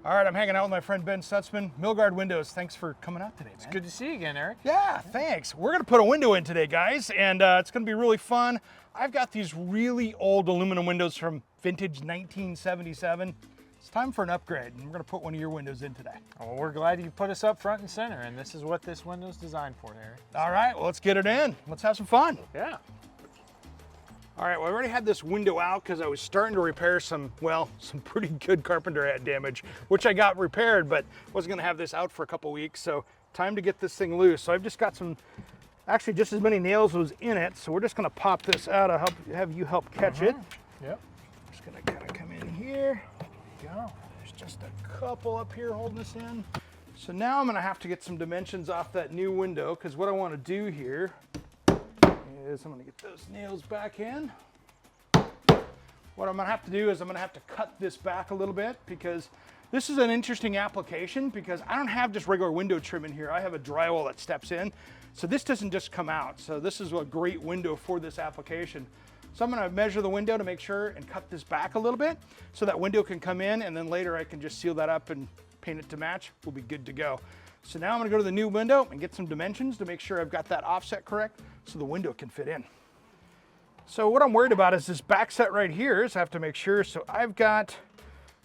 All right, I'm hanging out with my friend Ben Stutzman, Milgard Windows. Thanks for coming out today, man. It's good to see you again, Eric. Yeah, thanks. We're gonna put a window in today, guys, and it's gonna be really fun. I've got these really old aluminum windows from vintage 1977. It's time for an upgrade, and we're gonna put one of your windows in today. Well, we're glad you put us up front and center, and this is what this window's designed for, Eric. All right, well, let's get it in. Let's have some fun. Yeah. All right, well, I already had this window out because I was starting to repair some pretty good carpenter damage, which I got repaired, but wasn't gonna have this out for a couple weeks, so time to get this thing loose. So I've just got actually just as many nails as was in it, so we're just gonna pop this out. I'll have you help catch it. Yep. Just gonna kind of come in here. There you go. There's just a couple up here holding this in. So now I'm gonna have to get some dimensions off that new window, because what I wanna do here is I'm gonna get those nails back in. What I'm gonna have to do is I'm gonna have to cut this back a little bit, because this is an interesting application, because I don't have just regular window trim in here. I have a drywall that steps in. So this doesn't just come out. So this is a great window for this application. So I'm gonna measure the window to make sure and cut this back a little bit so that window can come in, and then later I can just seal that up and paint it to match. We'll be good to go. So now I'm gonna go to the new window and get some dimensions to make sure I've got that offset correct so the window can fit in. So what I'm worried about is this back set right here, so I have to make sure. So I've got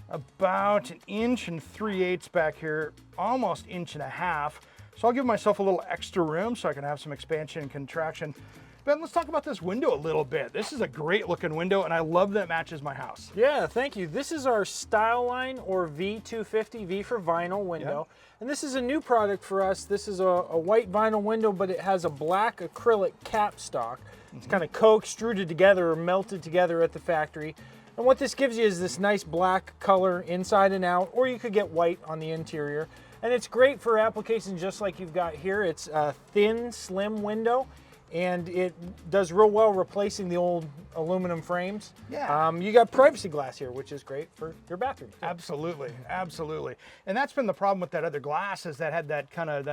about 1 3/8 inches back here, almost 1.5 inches. So I'll give myself a little extra room so I can have some expansion and contraction. Ben, let's talk about this window a little bit. This is a great looking window, and I love that it matches my house. Yeah, thank you. This is our Style Line, or V250, V for vinyl window. Yep. And this is a new product for us. This is a white vinyl window, but it has a black acrylic capstock. It's kind of co-extruded together or melted together at the factory. And what this gives you is this nice black color inside and out, or you could get white on the interior. And it's great for applications just like you've got here. It's a thin, slim window, and it does real well replacing the old aluminum frames. Yeah. You got privacy glass here, which is great for your bathroom. Absolutely, absolutely. And that's been the problem with that other glass, is that had that kind of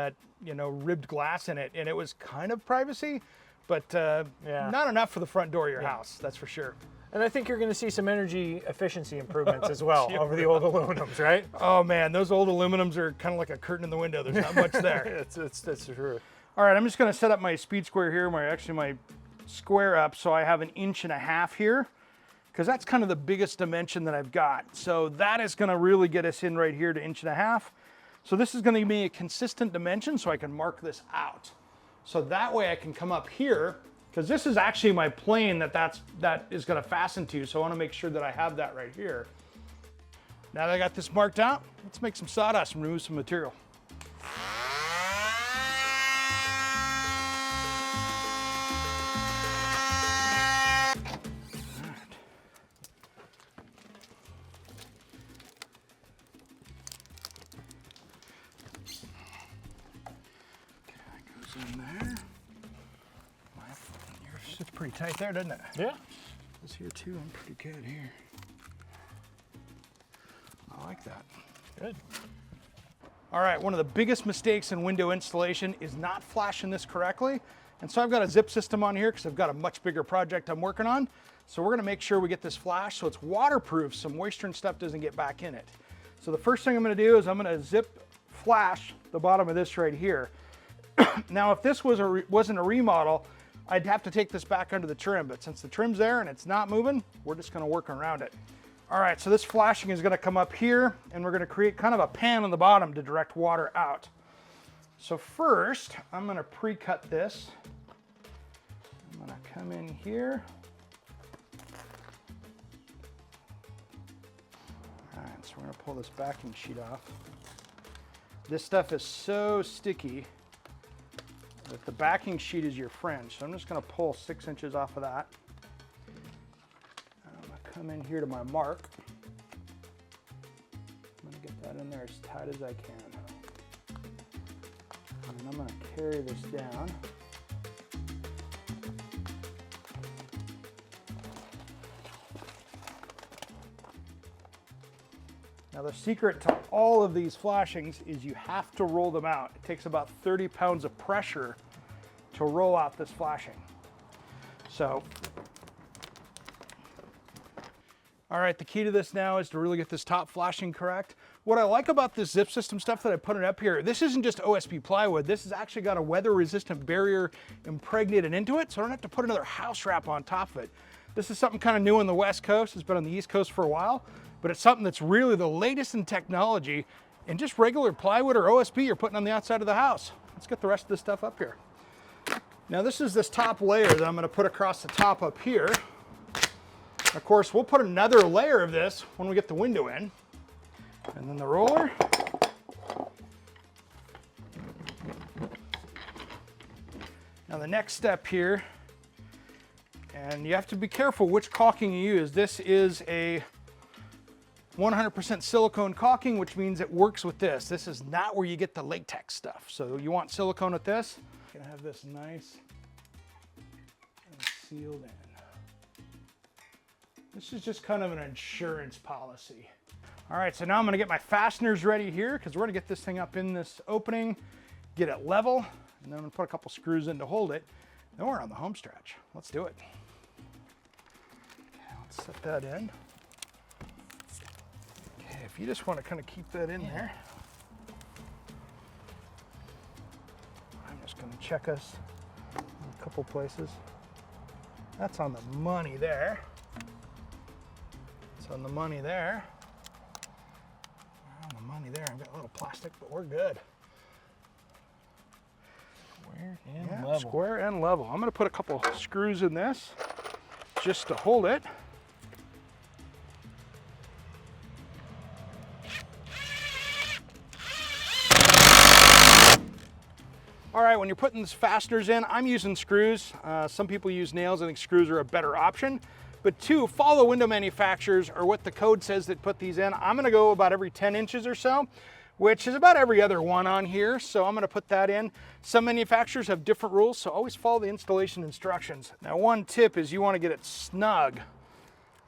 ribbed glass in it, and it was kind of privacy, but not enough for the front door of your house, that's for sure. And I think you're going to see some energy efficiency improvements as well over the old aluminums, right? Oh man, those old aluminums are kind of like a curtain in the window. There's not much there. That's true. All right, I'm just going to set up my speed square here, my square up, so I have 1.5 inches here, because that's kind of the biggest dimension that I've got. So that is going to really get us in right here to 1.5 inches. So this is going to give me a consistent dimension, so I can mark this out. So that way I can come up here, because this is actually my plane that is going to fasten to. So I want to make sure that I have that right here. Now that I got this marked out, let's make some sawdust and remove some material. In there. It's pretty tight there, doesn't it? Yeah. This here too, I'm pretty good here. I like that. Good. All right, one of the biggest mistakes in window installation is not flashing this correctly. And so I've got a zip system on here because I've got a much bigger project I'm working on. So we're gonna make sure we get this flash so it's waterproof, so moisture and stuff doesn't get back in it. So the first thing I'm gonna do is I'm gonna zip flash the bottom of this right here. Now, if this wasn't a remodel, I'd have to take this back under the trim, but since the trim's there and it's not moving, we're just gonna work around it. All right, so this flashing is gonna come up here, and we're gonna create kind of a pan on the bottom to direct water out. So first, I'm gonna pre-cut this. I'm gonna come in here. All right, so we're gonna pull this backing sheet off. This stuff is so sticky that the backing sheet is your friend. So I'm just gonna pull 6 inches off of that. And I'm gonna come in here to my mark. I'm gonna get that in there as tight as I can. And I'm gonna carry this down. Now the secret to all of these flashings is you have to roll them out. It takes about 30 pounds of pressure to roll out this flashing. So All right, the key to this now is to really get this top flashing correct. What I like about this zip system stuff that I put it up here, this isn't just OSB plywood. This has actually got a weather resistant barrier impregnated into it, so I don't have to put another house wrap on top of it. This is something kind of new on the West Coast. It's been on the East Coast for a while, but it's something that's really the latest in technology, and just regular plywood or OSB you're putting on the outside of the house. Let's get the rest of this stuff up here. Now this is this top layer that I'm going to put across the top up here. Of course, we'll put another layer of this when we get the window in. And then the roller. Now the next step here, and you have to be careful which caulking you use. This is a 100% silicone caulking, which means it works with this. This is not where you get the latex stuff. So you want silicone with this. Gonna have this nice and sealed in. This is just kind of an insurance policy. All right, so now I'm gonna get my fasteners ready here because we're gonna get this thing up in this opening, get it level, and then I'm gonna put a couple screws in to hold it. Then we're on the home stretch. Let's do it. Okay, let's set that in. Okay, if you just wanna kind of keep that in there. I'm just gonna check us in a couple places. That's on the money there. On the money there. On the money there. I've got a little plastic, but we're good. Square and level. Square and level. I'm going to put a couple screws in this just to hold it. All right, when you're putting these fasteners in, I'm using screws. Some people use nails. I think screws are a better option. But two, follow window manufacturers or what the code says that put these in. I'm gonna go about every 10 inches or so, which is about every other one on here. So I'm gonna put that in. Some manufacturers have different rules, so always follow the installation instructions. Now, one tip is you wanna get it snug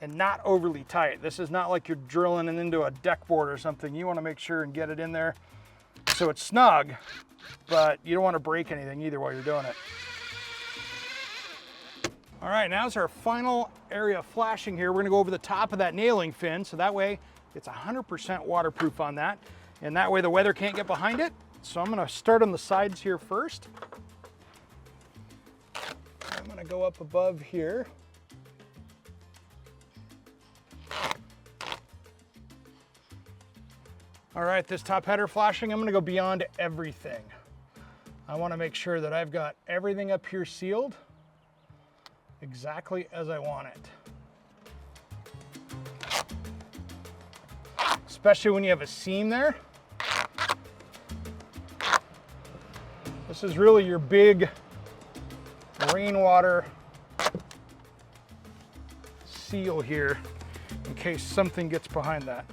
and not overly tight. This is not like you're drilling it into a deck board or something. You wanna make sure and get it in there so it's snug, but you don't wanna break anything either while you're doing it. All right, now's our final area of flashing here. We're gonna go over the top of that nailing fin, so that way it's 100% waterproof on that, and that way the weather can't get behind it. So I'm gonna start on the sides here first. I'm gonna go up above here. All right, this top header flashing, I'm gonna go beyond everything. I wanna make sure that I've got everything up here sealed exactly as I want it. Especially when you have a seam there. This is really your big rainwater seal here in case something gets behind that.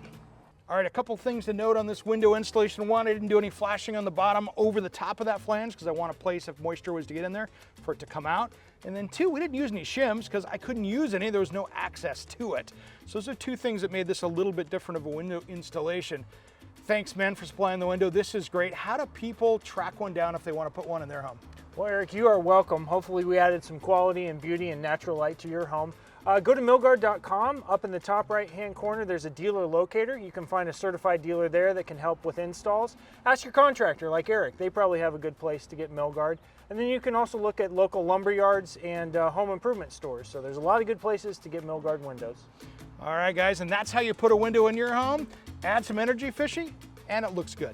All right, a couple things to note on this window installation. One, I didn't do any flashing on the bottom over the top of that flange because I want a place if moisture was to get in there for it to come out. And then two, we didn't use any shims because I couldn't use any, there was no access to it. So those are two things that made this a little bit different of a window installation. Thanks, man, for supplying the window. This is great. How do people track one down if they want to put one in their home? Well, Eric, you are welcome. Hopefully we added some quality and beauty and natural light to your home. Go to milgard.com. Up in the top right-hand corner, there's a dealer locator. You can find a certified dealer there that can help with installs. Ask your contractor, like Eric. They probably have a good place to get Milgard. And then you can also look at local lumber yards and home improvement stores. So there's a lot of good places to get Milgard windows. All right, guys, and that's how you put a window in your home. Add some energy efficiency, and it looks good.